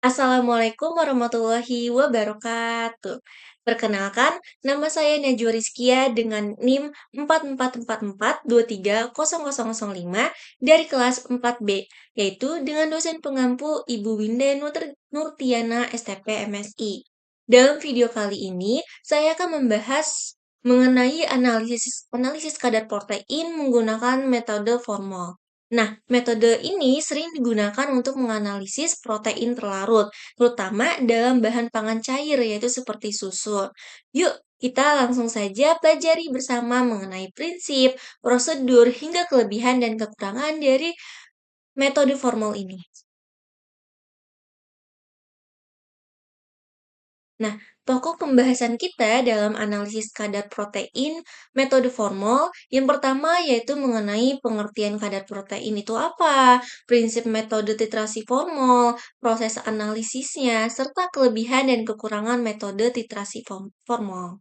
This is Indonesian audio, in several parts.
Assalamualaikum warahmatullahi wabarakatuh. Perkenalkan, nama saya Najwa Rizkia dengan NIM 4444230005 dari kelas 4B, yaitu dengan dosen pengampu Ibu Winda Nurtiana STP MSI. Dalam video kali ini, saya akan membahas mengenai analisis kadar protein menggunakan metode formal. Nah, metode ini sering digunakan untuk menganalisis protein terlarut, terutama dalam bahan pangan cair, yaitu seperti susu. Yuk, kita langsung saja pelajari bersama mengenai prinsip, prosedur, hingga kelebihan dan kekurangan dari metode formal ini. Nah, pokok pembahasan kita dalam analisis kadar protein metode formal yang pertama yaitu mengenai pengertian kadar protein itu apa, prinsip metode titrasi formal, proses analisisnya, serta kelebihan dan kekurangan metode titrasi formal.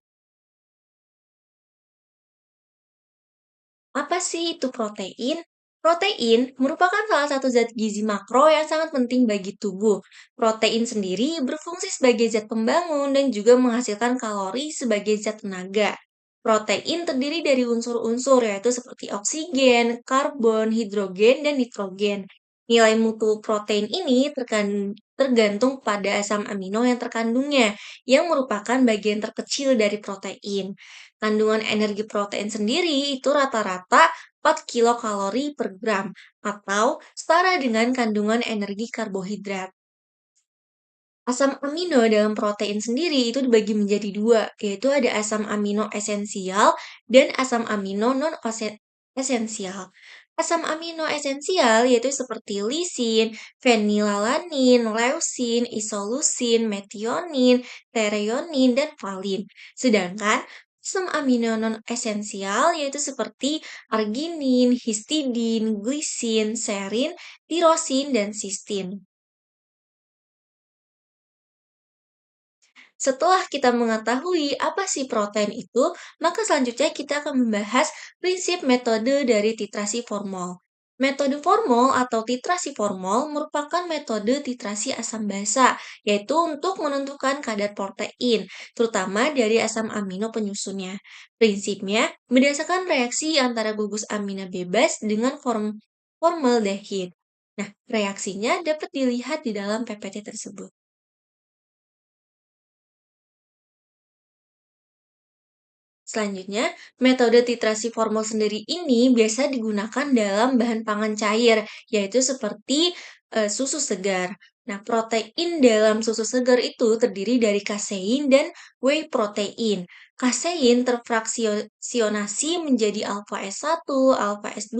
Apa sih itu protein? Protein merupakan salah satu zat gizi makro yang sangat penting bagi tubuh. Protein sendiri berfungsi sebagai zat pembangun dan juga menghasilkan kalori sebagai zat tenaga. Protein terdiri dari unsur-unsur yaitu seperti oksigen, karbon, hidrogen, dan nitrogen. Nilai mutu protein ini tergantung pada asam amino yang terkandungnya, yang merupakan bagian terkecil dari protein. Kandungan energi protein sendiri itu rata-rata 4 kilokalori per gram atau setara dengan kandungan energi karbohidrat. Asam amino dalam protein sendiri itu dibagi menjadi dua, yaitu ada asam amino esensial dan asam amino non-esensial. Asam amino esensial yaitu seperti lisin, fenilalanin, leusin, isoleusin, metionin, treonin, dan valin. Sedangkan asam amino non-esensial yaitu seperti arginin, histidin, glisin, serin, tirosin, dan sistin. Setelah kita mengetahui apa sih protein itu, maka selanjutnya kita akan membahas prinsip metode dari titrasi formal. Metode formal atau titrasi formal merupakan metode titrasi asam basa, yaitu untuk menentukan kadar protein, terutama dari asam amino penyusunnya. Prinsipnya berdasarkan reaksi antara gugus amina bebas dengan formaldehid. Nah, reaksinya dapat dilihat di dalam PPT tersebut. Selanjutnya, metode titrasi formal sendiri ini biasa digunakan dalam bahan pangan cair, yaitu seperti susu segar. Nah, protein dalam susu segar itu terdiri dari kasein dan whey protein. Kasein terfraksionasi menjadi alfa S1, alfa S2,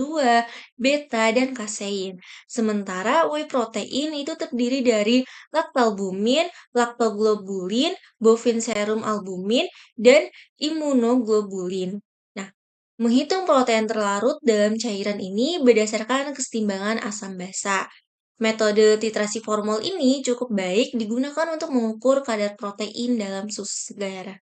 beta, dan kasein. Sementara whey protein itu terdiri dari laktalbumin, laktoglobulin, bovin serum albumin, dan imunoglobulin. Nah, menghitung protein terlarut dalam cairan ini berdasarkan kesetimbangan asam basa. Metode titrasi formal ini cukup baik digunakan untuk mengukur kadar protein dalam susu segar.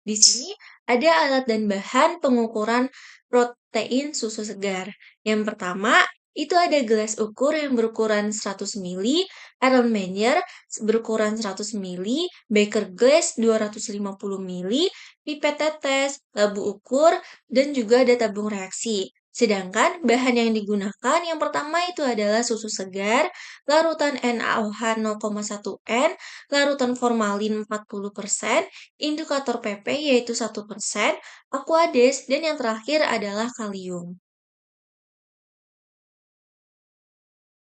Di sini ada alat dan bahan pengukuran protein susu segar. Yang pertama, itu ada gelas ukur yang berukuran 100 mili, Erlenmeyer berukuran 100 mili, Baker glass 250 mili, pipet tetes, labu ukur, dan juga ada tabung reaksi. Sedangkan bahan yang digunakan yang pertama itu adalah susu segar, larutan NaOH 0,1 N, larutan formalin 40%, indikator PP yaitu 1%, Aquades, dan yang terakhir adalah kalium.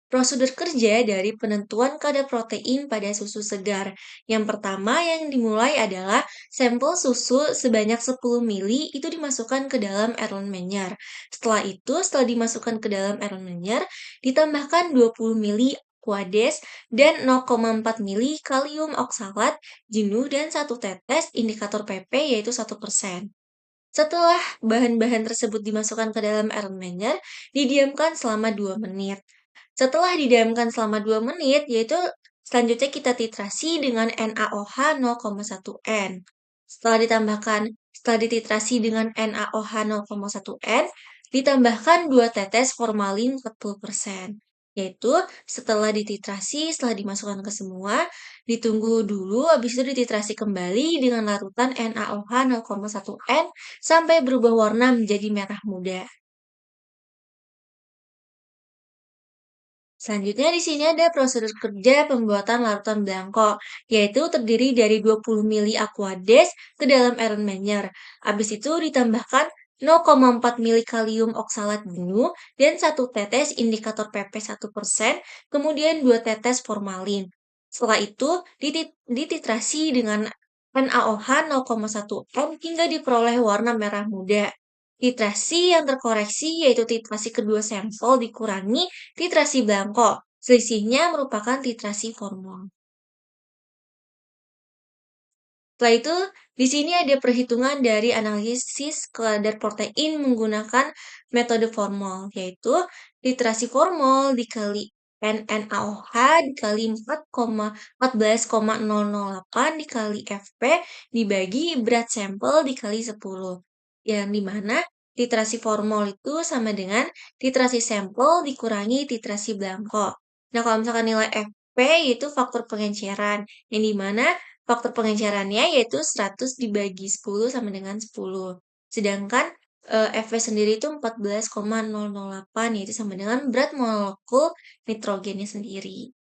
Prosedur kerja dari penentuan kadar protein pada susu segar. Yang pertama yang dimulai adalah sampel susu sebanyak 10 mili itu dimasukkan ke dalam Erlenmeyer. Setelah dimasukkan ke dalam Erlenmeyer, ditambahkan 20 mili Aquades dan 0,4 mili kalium oksalat jenuh dan satu tetes indikator PP yaitu 1%. Setelah bahan-bahan tersebut dimasukkan ke dalam Erlenmeyer, didiamkan selama 2 menit. Setelah didiamkan selama 2 menit, yaitu selanjutnya kita titrasi dengan NaOH 0,1 N. Setelah dititrasi dengan NaOH 0,1 N, ditambahkan 2 tetes formalin 40%. Yaitu setelah dititrasi, setelah dimasukkan ke semua, ditunggu dulu, habis itu dititrasi kembali dengan larutan NaOH 0,1 N sampai berubah warna menjadi merah muda. Selanjutnya di sini ada prosedur kerja pembuatan larutan blanko, yaitu terdiri dari 20 mili aquades ke dalam Erlenmeyer. Habis itu ditambahkan 0,4 mili kalium oksalat bungu dan satu tetes indikator PP 1%, kemudian 2 tetes formalin. Setelah itu dititrasi dengan NaOH 0,1 N hingga diperoleh warna merah muda. Titrasi yang terkoreksi yaitu titrasi kedua sampel dikurangi titrasi blanko. Selisihnya merupakan titrasi formal. Setelah itu, di sini ada perhitungan dari analisis kadar protein menggunakan metode formal, yaitu literasi formal dikali NNaOH dikali 14,008 dikali Fp dibagi berat sampel dikali 10. Yang dimana literasi formal itu sama dengan titrasi sampel dikurangi titrasi blanko. Nah, kalau misalkan nilai Fp yaitu faktor pengenceran, yang dimana faktor pengencerannya yaitu 100 dibagi 10 sama dengan 10. Sedangkan Fv sendiri itu 14,008 yaitu sama dengan berat molekul nitrogennya sendiri.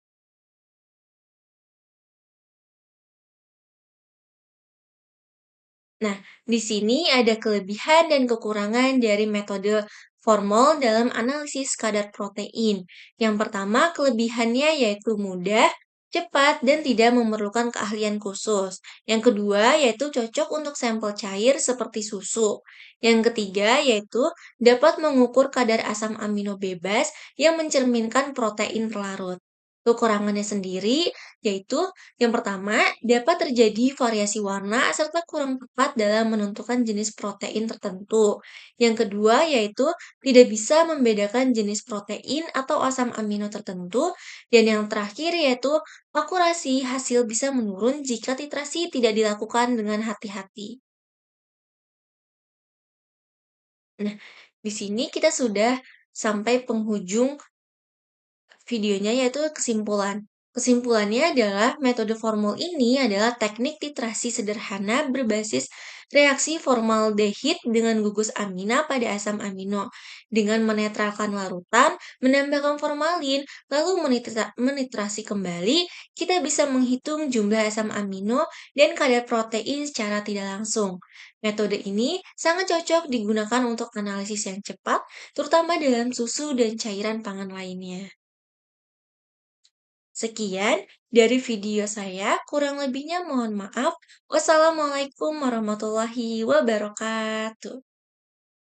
Nah, di sini ada kelebihan dan kekurangan dari metode formal dalam analisis kadar protein. Yang pertama, kelebihannya yaitu mudah, cepat, dan tidak memerlukan keahlian khusus. Yang kedua, yaitu cocok untuk sampel cair seperti susu. Yang ketiga, yaitu dapat mengukur kadar asam amino bebas yang mencerminkan protein larut. Kekurangannya sendiri yaitu yang pertama, dapat terjadi variasi warna serta kurang tepat dalam menentukan jenis protein tertentu. Yang kedua, yaitu tidak bisa membedakan jenis protein atau asam amino tertentu. Dan yang terakhir, yaitu akurasi hasil bisa menurun jika titrasi tidak dilakukan dengan hati-hati. Nah, di sini kita sudah sampai penghujung videonya yaitu kesimpulan. Kesimpulannya adalah metode formal ini adalah teknik titrasi sederhana berbasis reaksi formaldehid dengan gugus amina pada asam amino. Dengan menetralkan larutan, menambahkan formalin, lalu menitrasi kembali, kita bisa menghitung jumlah asam amino dan kadar protein secara tidak langsung. Metode ini sangat cocok digunakan untuk analisis yang cepat, terutama dalam susu dan cairan pangan lainnya. Sekian dari video saya, kurang lebihnya mohon maaf. Wassalamualaikum warahmatullahi wabarakatuh.